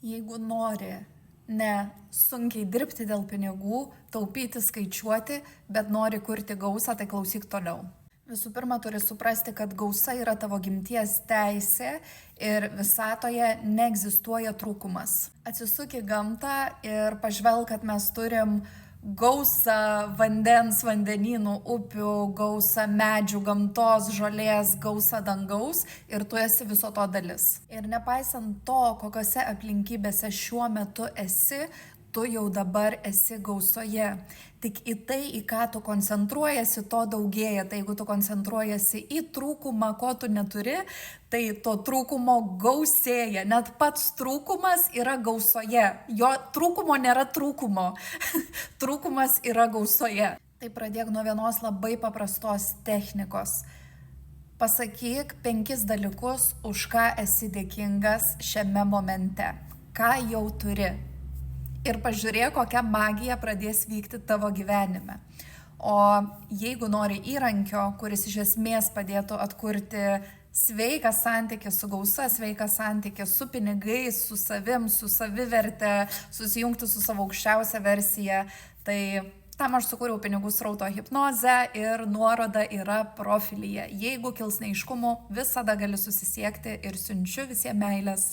Jeigu nori ne sunkiai dirbti dėl pinigų, taupyti, skaičiuoti, bet nori kurti gausą, tai klausyk toliau. Visų pirma, turi suprasti, kad gausa yra tavo gimties teisė ir visatoje neegzistuoja trūkumas. Atsisuk į gamtą ir pažvelk, kad mes turim gausą vandens, vandenynų, upių, gausą medžių, gamtos, žolės, gausą dangaus ir tu esi viso to dalis. Ir nepaisant to, kokiose aplinkybėse šiuo metu esi, tu jau dabar esi gausoje. Tik į tai, į ką tu koncentruojasi, to daugėja. Tai jeigu tu koncentruojasi į trūkumą, ko tu neturi, tai to trūkumo gausėja. Net pats trūkumas yra gausoje. Jo trūkumo nėra trūkumo. Trūkumas yra gausoje. Tai pradėk nuo vienos labai paprastos technikos. Pasakyk 5 dalykus, už ką esi dėkingas šiame momente. Ką jau turi. Ir pažiūrėk, kokia magija pradės vykti tavo gyvenime. O jeigu nori įrankio, kuris iš esmės padėtų atkurti sveiką santykį su gausa, sveiką santykį su pinigais, su savim, su saviverte, susijungti su savo aukščiausia versija, tai tam aš sukūriau pinigų srauto hipnozę ir nuoroda yra profilyje. Jeigu kils neaiškumų, visada gali susisiekti ir siunčiu visiems meilės.